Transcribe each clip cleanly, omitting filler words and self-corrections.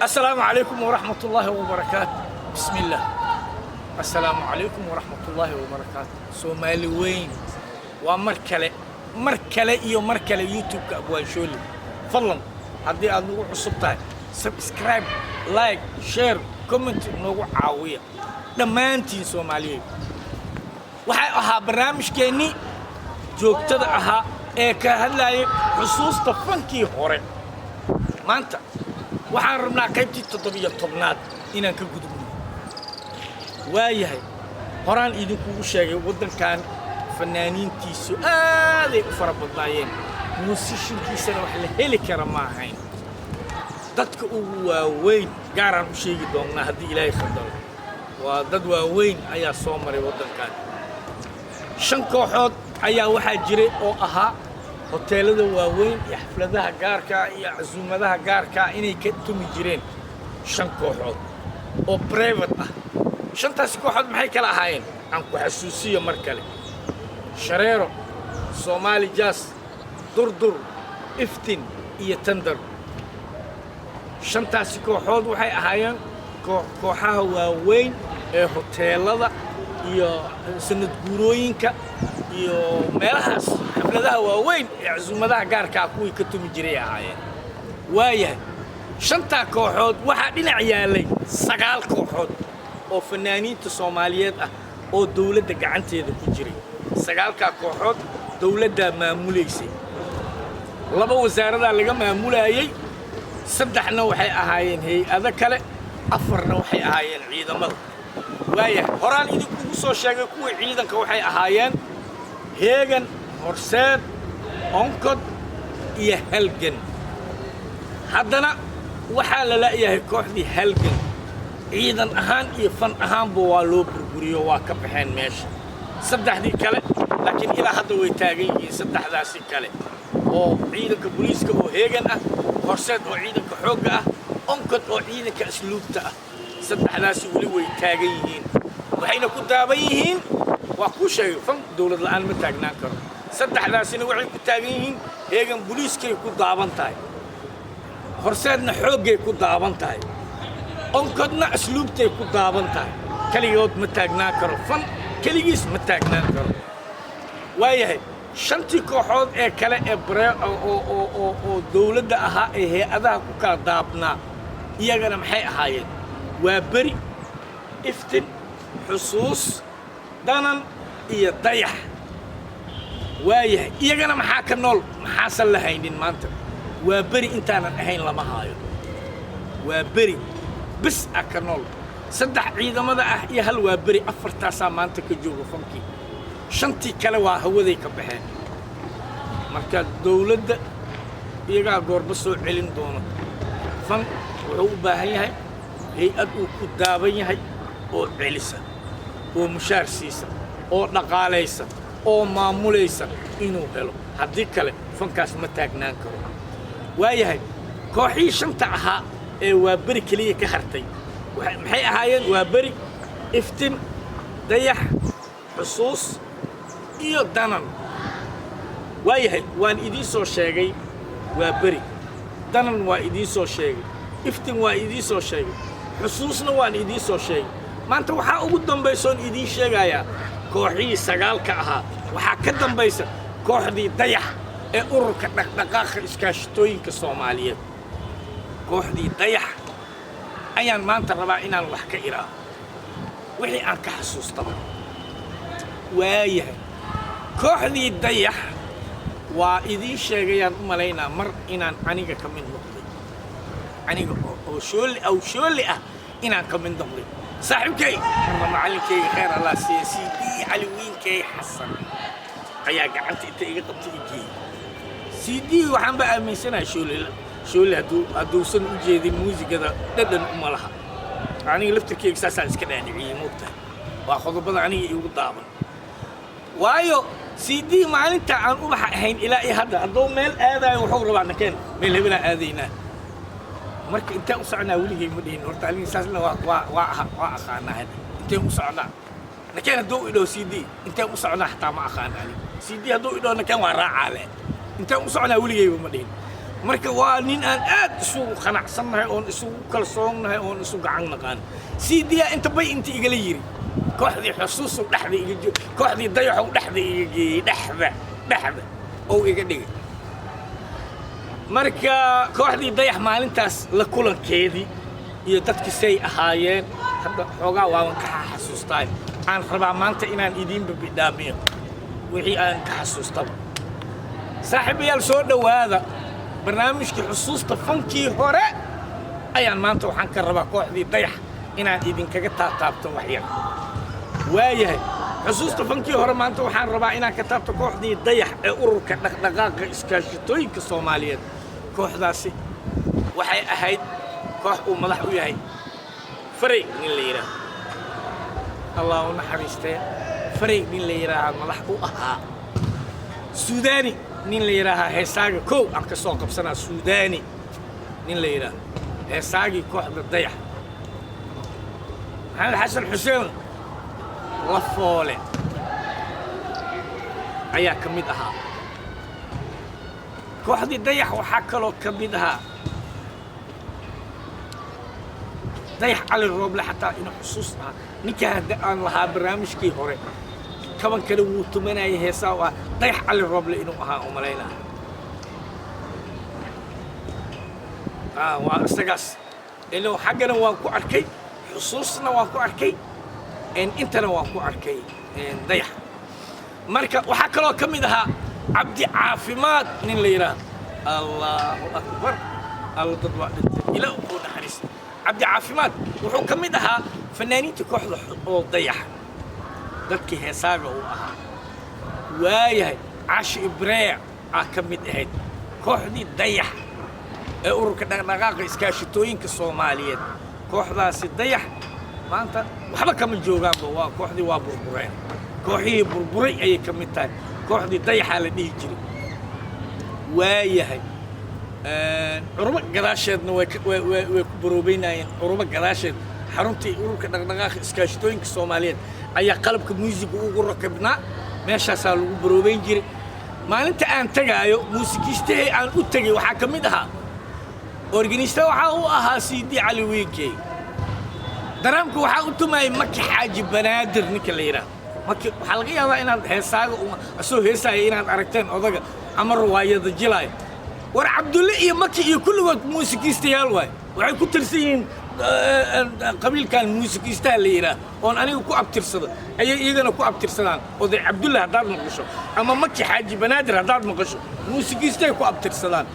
السلام عليكم ورحمة الله وبركاته. بسم الله. السلام عليكم ورحمة الله وبركاته. سومالي وين ومركلة إيو مركلة يوتيوب كأبوان شولي فضلا هدي أدنو عصبتها سبسكرايب لايك شير كومنت نوغو عاوية دمانتين سوماليين waxay ahaa barnaamijkeennii joogtada ahaa ee ka hadlayay xusuusta fankii hore maanta waxaan rabnaa qaybtii 17aad inaan ka gudubno waayahay horaan idinkugu sheegay waddankan fanaaniintiisu aaday u fara badnaayeen muusishinkiisana wax la heli kara ma ahayn dadka ugu waaweyn gaaraan u sheegi doonnaa haddii ilaahay khaldalo waa dad waaweyn ayaa soo maray waddankan shan kooxood ayaa waxaa jiray oo ahaa hoteelada waaweyn iyo xafladaha gaarka iyo casuumadaha gaarka inay ka tumi jireen shan kooxood oo private ah shantaas kooxood maxay kala ahaayeen aan ku xasuusiyo mar kale shareero Somali Jazz durdur iftin iyo tandar shantaas kooxood waxay ahaayeen kooxaha waaweyn ee hoteelada iyo sanad guurooyinka iyo meelahaas xafladaha waaweyn ee casuumadaha gaarka kuwii ka tumi jiray ahaayeen waayahay shanta kooxood waxaa dhinac yaalay 9 kooxood oo fanaaniinta Soomaaliyeed ah oo dawladda gacanteeda ku jiray 9 kooxood dawladda maamuleysay laba wasaarada laga maamulayay saddexna waxay ahaayeen hay'ado kale afarna waxay ahaayeen ciidamada waayahay horaan idinku soo sheegay kuwii ciidanka waxay ahaayeen heegan horseed onkod iyo halgan haddana waxaa la laayahay kooxdii halgan ciidan ahaan iyo fan ahaanba waa loo burburiyo waa ka baxeen meesha saddexdii kale laakiin ilaa hadda way taagan yihiin saddexdaasi kale oo ciidanka booliiska oo heegan ah horseed oo ciidanka xoogga ah onkod oo ciidanka asluubta ah saddexdaasi weli way taagan yihiin waxayna ku daaban yihiin waa ku sheegay fan dawlad la'aan ma taagnaan karo saddexdaasina waxay ku taagan yihiin heegan booliiskay ku daaban tahay horseedna xooggay ku daaban tahay onkodna asluubtay ku daaban tahay kaligood ma taagnaan karo fan kaligiis ma taagnaan karo waayahay shantii kooxood ee kale ee oo dawladda ahaa ee hay'adaha ku kala daabnaa iyagana maxay ahaayeen waa beri iftin xusuus danan iyo dayax waayahay iyagana maxaa ka nool maxaasan la haynin maanta waa beri intaanan ahayn lama haayo waa beri bis ah ka nool saddex ciidamada ah iyo hal waa beri afartaasaa maanta ka jooga fankii shantii kale waa hawaday ka baxeen marka dawladda iyagaa goorba soo celin doona fan wuxuu u baahan yahay hay'ad uu ku daaban yahay oo celisa oo mushaar siisa oo dhaqaalaysa oo maamulaysa inuu helo haddii kale fankaas ma taagnaan karo waayahay kooxii shanta ahaa ee waa beri keliya ka hartay maxay ahaayeen waa beri iftin dayax xusuus iyo danan waayahay waan idiin soo sheegay waa beri danan waa idiin soo sheegay iftin waa idiin soo sheegay xusuusna waan idiin soo sheegay maanta waxaa ugu dambaysoon idiin sheegayaa kooxii 9 ahaa waxaa ka dambaysa kooxdii dayax ee ururka dhaqdhaqaaqa iskaashatooyinka Soomaaliyeed kooxdii dayax ayaan maanta rabaa inaan wax ka iraado wixii aan ka xasuustaba waayahay kooxdii dayax waa idiin sheegayaan u malaynaa mar inaan aniga ka mid noqday aniga oo shooli ah inaan ka mid noqday saaxiibkay marna macallinkayga khayr allah siiya sidii caliwiinkay xasan ayaa gacanta inta iga qabtay igey sidii waxaan ba aaminsanahay shooli hadduusan u jeedin muusigada dhadhan uma laha aniga laftirkayga saasaan iska dhaadhiciyey moogtahay waa qodobada aniga iigu daaban waayo sidii maalinta aan ubaxa ahayn ilaa iyo hadda hadduu meel aadayo wuxuu rabaa nakeen meel hebelaa aadaynaa marka intaan u socnaa weligay ma dhihin horta aniga saasna waa aqaanaa intaan u socnaa nakeen hadduu idhoo sidii intaan u socnaa xataa ma aqaan aniga sidii hadduu idhoo nakeen waa raacaa le intaan u socnaa weligayba ma dhihin marka waa nin aan aad isugu qanacsannahay oon isugu kalsoonnahay oon isu gacan naqaan siidiya inta bay inta igala yiri kooxdii xusuusu dhaxda iga kooxdii dayaxu dhaxda iga geeyay dhaxda oo iga dhigay marka kooxdii dayax maalintaas la kulankeedii iyo dadkii say ahaayeen hadda xoogaa waan ka xasuustaa aan rabaa maanta inaan idiinba bidhaamiyo wixii aan ka xasuustaba saaxiibayaal soo dhowaada barnaamijkii xusuusta fankii hore ayaan maanta waxaan ka rabaa kooxdii dayax inaan idinkaga taataabto waxyar waayahay xusuusta fankii hore maanta waxaan rabaa inaan ka taabto kooxdii dayax ee ururka dhaqdhaqaaqa iskaashitooyinka Soomaaliyeed kooxdaasi waxay ahayd koox uu madax u yahay faray nin la yiraahdo Allah u naxariistay faray nin la yiraahdo madax u ahaa Suudaani nin la yiraahdo heesaaga koow aan ka soo qabsanaa Suudaani nin la yiraahdo heesaagii kooxda dayax maxamed xasan xuseen la foole ayaa ka mid ahaa kooxdii dayax waxaa kaloo ka mid ahaa dayax cali rooble xataa inuu xusuus ahaa ninkaa hadda aan lahaa barnaamijkii hore kaban kale wuu tumanayay heesaa waa dayax cali rooble inuu ahaa u malaynaa waa isagaas inuu xaggana waan ku arkay xusuusna waan ku arkay intana waan ku arkay dayax marka waxaa kaloo ka mid ahaa cabdi caafimaad nin la yiraahdo allahu akbar alla dad waa dhintay ilaa uu naxariis cabdi caafimaad wuxuu ka mid ahaa fanaaniinta kooxda oo dayax dadkii heesaaga uu ahaa waayahay cashi ibraahiim ka mid ahayd kooxdii dayax ee ururka dhaqdhaqaaqa iskaashitooyinka Soomaaliyeed kooxdaasi dayax maanta waxba kama joogaanba waa kooxdii waa burbureen kooxihii burburay ayay ka mid tahay kooxdii dayaxa la dhihi jiray waayahay uruma gadaasheedna way ku baroobeynayeen uruma gadaasheed xaruntii ururka dhaqdhaqaaqa iskaashitooyinka Soomaaliyeed ayaa qalabka muusiga ugu rakibnaa meeshaasaa lagu baroobeyn jiray maalinta aan tagaayo muusikiistahii aan u tegay waxaa ka mid ahaa organista waxaa u ahaa Sidi Cali Wiikey daraamku waxaa u tumayay Maki Xaaji Banaadir ninka la yiraahdo Maki waxaa laga yaabaa inaad heesaaga soo heesaayo inaad aragteen odaga ama riwaayada jilay war Cabdulle iyo Maki iyo kulligood muusikiistayaal waay waxay ku tirsan yihiin qabiilkan muusikiistaha la yiraahdo oon aniga ku abtirsado ayay iyagana ku abtirsadaan oday Cabdulle haddaad maqasho ama Maki Xaaji Banaadir haddaad maqasho muusikiistay ku abtirsadaan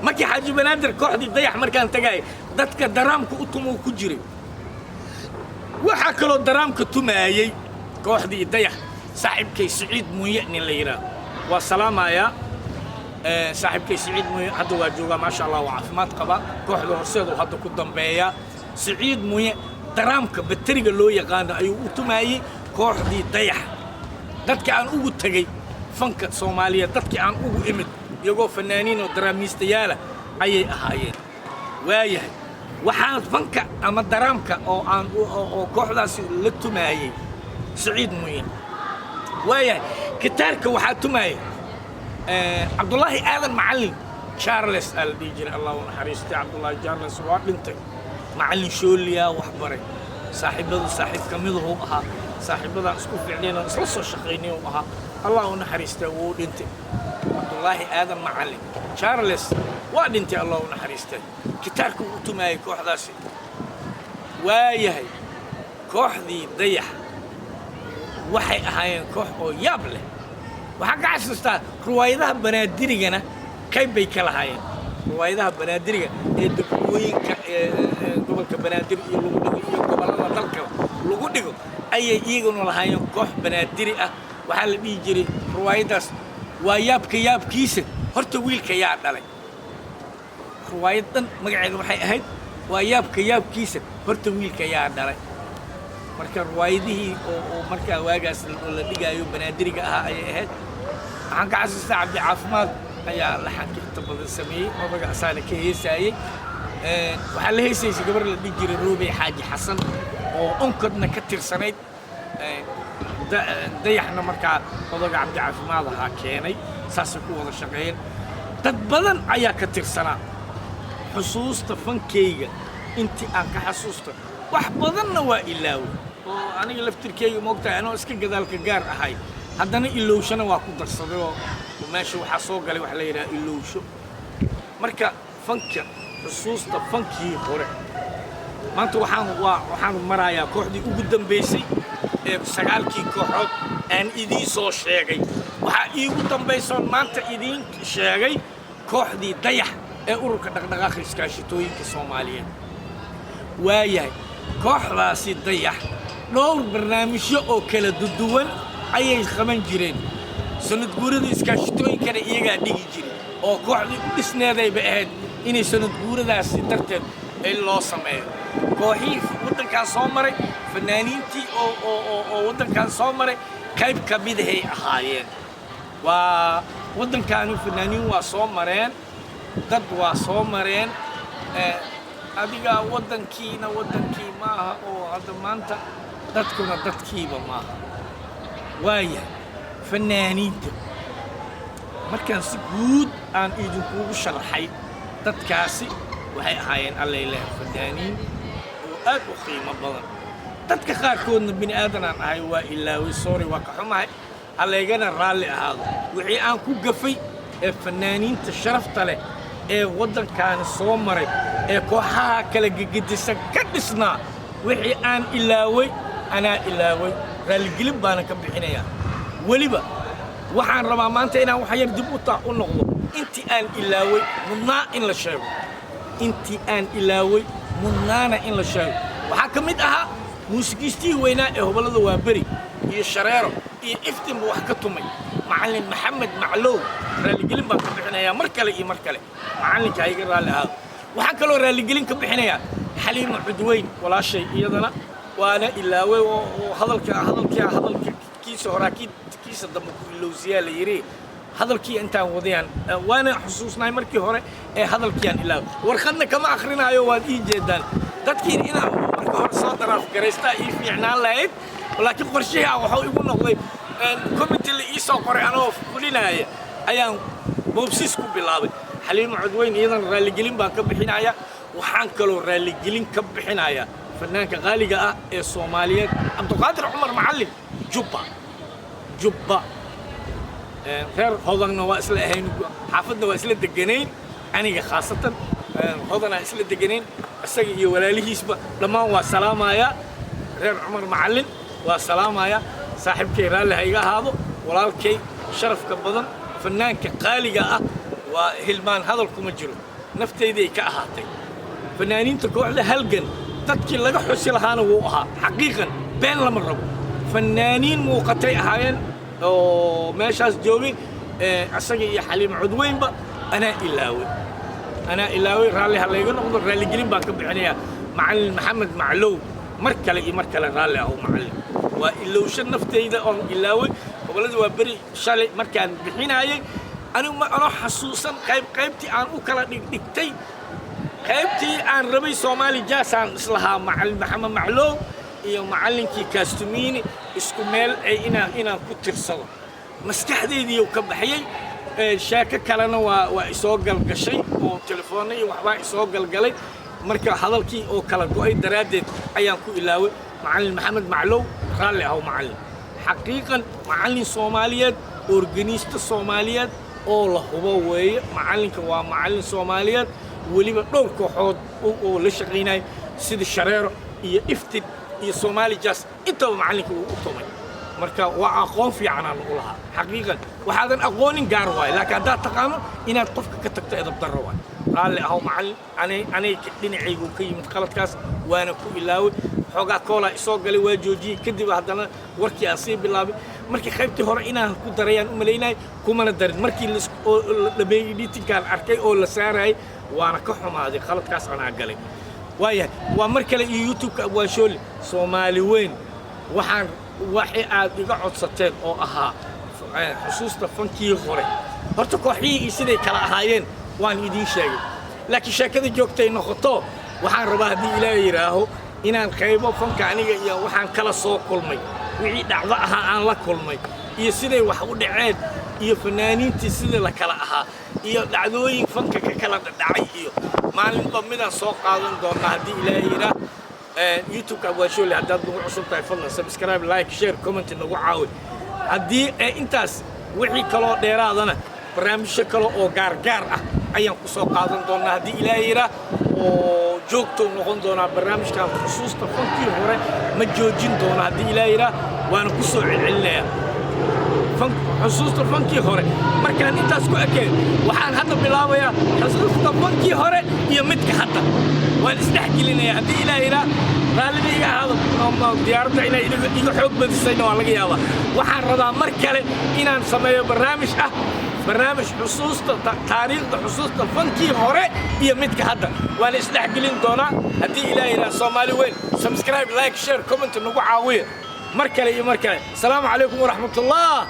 Maki Xaaji Banaadir kooxdii dayax markaan tagay dadka daraamka u tumo ku jiray waxaa kaloo daraamka tumaayay kooxdii dayax saaxiibkay Saciid Muuye nin la yiraahdo waa salaamaya saaxiibkay Saciid Muuye hadda waa joogaa ma sha Allah waa caafimaad qaba kooxda horseedu hadda ku dambeeya Saciid Muuye daraamka bateriga loo yaqaan ayuu u tumaayay kooxdii dayax dadka aan ugu tagay fanka Soomaaliya dadka aan ugu imid iyagoo fanaaniin oo daraamiistayaal ayay ahaayeen waayahay waxaan fanka ama daraamka oo kooxdaasi la tumaayay Saciid Muuye waayahay gitaarka waxaa tumaayay Abdullahi Aadan Macallin Charles al-Dijri Allah u naxariistay Abdullahi Charles waa dhintay macallin shooliya wax baray saaxiibadu saaxiib kamid ah ahaa saaxiibadan isku fiicneen oo isla soo shaqeynay oo ahaa Allah u naxariistay wuu dhintay Abdullahi Aadan Macallin Charles waa dhintay Allah u naxariistay gitaarka uu tumaayay kooxdaasi waayahay kooxdii dayax waxay ahaayeen koox oo yaab leh waxaan ka xasuustaa riwaayadaha banaadirigana qayb bay ka lahaayeen riwaayadaha banaadiriga ee degmooyinka gobolka banaadir iyo lagu dhigo iyo gobollada dalka lagu dhigo ayay iyaguna lahaayeen koox banaadiri ah waxaa la dhihi jiray riwaayadaas waa yaabka yaabkiisa horta wiilka yaa dhalay riwaayadan magaceedu waxay ahayd waa yaabka yaabkiisa horta wiilka yaa dhalay marka riwaayadihii oo markaa waagaas la dhigaayo banaadiriga ah ayay ahayd waxaan ka xasuustaa cabdi caafimaad ayaa laxanka inta badan sameeyey odaga asaana ka heesaayey waxaa la heesaysay gabar la dhihi jiray Roobey Xaaji Xasan oo onkadna ka tirsanayd dayaxna markaa odaga cabdi caafimaad ahaa keenay saasay ku wada shaqeeyeen dad badan ayaa ka tirsanaa xusuusta fankayga intii aan ka xasuusta wax badanna waa ilaawo oo aniga laftirkayga moogtahay anoo iska gadaalka gaar ahay haddana ilowshana waa ku darsaday oo meesha waxaa soo galay wax la yidhaha ilowsho marka fanka xusuusta fankii hore maanta waxaan marayaa kooxdii ugu dambaysay ee 9kii kooxood aan idiin soo sheegay waxaa iigu dambaysoon maanta idiin sheegay kooxdii dayax ee ururka dhaqdhaqaaqa iskaashitooyinka Soomaaliyeed waayahay kooxdaasi dayax dhowr barnaamijyo oo kala duwan ayay qaban jireen sanad guurada iskaashitooyinkana iyagaa dhigi jiray oo kooxdii u dhisneedayba ahayd inay sanad guuradaasi darteed ay loo sameeyo kooxihii waddankan soo maray fanaaniintii oo waddankan soo maray qayb ka mid ahay ahaayeen waa waddankaani fanaaniin waa soo mareen dad waa soo mareen adiga wadankii maaha oo hadda maanta dadkuna dadkiiba maaha waayahay fanaaniinta markaan si guud aan idinkugu sharaxay dadkaasi waxay ahaayeen alleylah fanaaniin oo aad u qiimo badan dadka qaarkoodna bini aadan aan ahay waa ilaaway sorry waa ka xumahay alleegana raalli ahaado wixii aan ku gafay ee fanaaniinta sharafta leh ee waddankaani soo maray ee kooxaha kala gegedisan ka dhisnaa wixii aan ilaaway anaa ilaaway raalligelin baana ka bixinayaa weliba waxaan rabaa maanta inaan wax yar dib u noqdo intii aan ilaaway mudnaa in la sheego intii aan ilaaway mudnaana in la sheego waxaa ka mid ahaa muusikiistii weynaa ee hobolada waa beri iyo shareero iyo iftinba wax ka tumay macallin maxamed maclow raalligelin baan ka bixinayaa mar kale iyo mar kale macallinka iga raalli ahaado waxaan kaloo raalligelin ka bixinayaa xaliimo cudweyn walaashay iyadana waana ilaaway oo hadalkiisa horaa kiisa dambe ku ilowsiyaa la yidhi hadalkii intaan wadayaan waana xusuusnahay markii hore ee hadalkiiaan ilaaway warqadna kama akrinaayo waad ii jeedaan dadkiin inaan marka hore soo daraaf garaystaa ii fiicnaan lahayd laakiin qorshihii waxuu igu noqday committee la ii soo qoray anoo fulinaaya ayaan boobsiis ku bilaabay xaliimo cudweyn iyadana raalligelin baan ka bixinayaa waxaan kaloo raalligelin ka bixinayaa fanaanka qaaliga ah ee Soomaaliyeed Cabdiqaadir Cumar Macallin jubba reer hodanna waa isla ahayn xaafadna waa isla deganayn aniga khaasatan hodana isla deganayn isaga iyo walaalihiisba dhammaan waa salaamaya reer Cumar Macallin waa salaamaya saaxiibkay raalli ha iga ahaado walaalkay sharafka badan fanaanka qaaliga ah waa hilmaan hadal kuma jiro naftayday ka ahaatay fanaaniinta kooxda halgan dadkii laga xusi lahaana wuu ahaa xaqiiqan been lama rabo fanaaniin muuqatay ahaayeen oo meeshaas joogay asaga iyo xaliimo cudweynba anaa ilaaway raalli ha layga noqdo raalligelin baan ka bixinayaa macallin maxamed maclow mar kale iyo mar kale raalli ahu macallin waa ilowsho naftayda oon ilaaway gobolladii waa beri shalay markaan bixinaayay anigu anoo xasuusan qaybtii aan u kala dhigtay qaybtii aan rabay Soomaali jaasaan islahaa macallin maxamed maclow iyo macallinkii Kastumiini isku meel ay inaan ku tirsado maskaxdeedii ka baxayay sheeko kalena waa isoo galgashay oo telefoonna iyo waxbaa isoo galgalay marka hadalkii oo kala go'ay daraadeed ayaan ku ilaaway macallin maxamed maclow raalli ahu macallin xaqiiqan macallin Soomaaliyeed organista Soomaaliyeed oo la hubo weeye macallinka waa macallin Soomaaliyeed weliba dhowr kooxood oo la shaqeynay sida shareero iyo iftin iyo Soomaali jazz intaba macallinka uu u tumay marka waa aqoon fiican aan u lahaa xaqiiqan waxaadan aqoonin gaar waay laakiin haddaad taqaano inaad qofka ka tagto edab darro waay raalli ahu macallin anay dhinacaygu ka yimid qaladkaas waana ku ilaaway xoogaa koolaa isoo galay waa joojiyey kadib haddana warkii aan sii bilaabay markii qaybtii hore inaan ku darayaan u malaynay kumana darin markii la dhameeyey editinkaan arkay oo la saarayay waana ka xumaaday qaladkaas anaa galay waayahay waa mar kale iyo youtube-ka abwaashoole Soomaali weyn waxay aad iga codsateen oo ahaa xusuusta fankii hore horta kooxihii siday kala ahaayeen waan idiin sheegay laakiin sheekada joogtay noqoto waxaan rabaa haddii ilaahay yidhaaho inaan qaybo fanka aniga iyo waxaan kala soo kulmay wixii dhacdo ahaa aan la kulmay iyo siday wax u dhaceen iyo fanaaniintii sidii la kala ahaa iyo dhacdooyin fanka ka kala dhacay iyo maalinba midaan soo qaadan doonaa haddii ilaahay yidhaa youtube-ka abwaashoole haddaad nagu cusub tahay fadlan subscribe like share comment nagu caawi haddii intaas wixii kaloo dheeraadana barnaamijyo kale oo gaargaar ah ayaan ku soo qaadan doonaa haddii ilaahay yidhaa oo joogto noqon doonaa barnaamijkan xusuusta fankii hore ma joojin doona haddii ilaahay yidhaa waana ku soo celcelinayaa xusuusta fankii hore markaan intaas ku ekeen waxaan hadda bilaabayaa xusuusta fankii hore iyo midka hadda waan isdhexgelinayaa haddii ilaahay yidhaa raallida iga ahaado diyaaradda inay iga xoog badisayna waa laga yaabaa waxaan rabaa mar kale inaan sameeyo barnaamij ah barnaamij xusuusta taariikhda xusuusta fankii hore iyo midka hadda waana isdhexgelin doonaa haddii ilaahay yidhaa soomaali weyn subscribe like share comment nagu caawiya mar kale iyo mar kale asalaamu calaykum waraxmatullah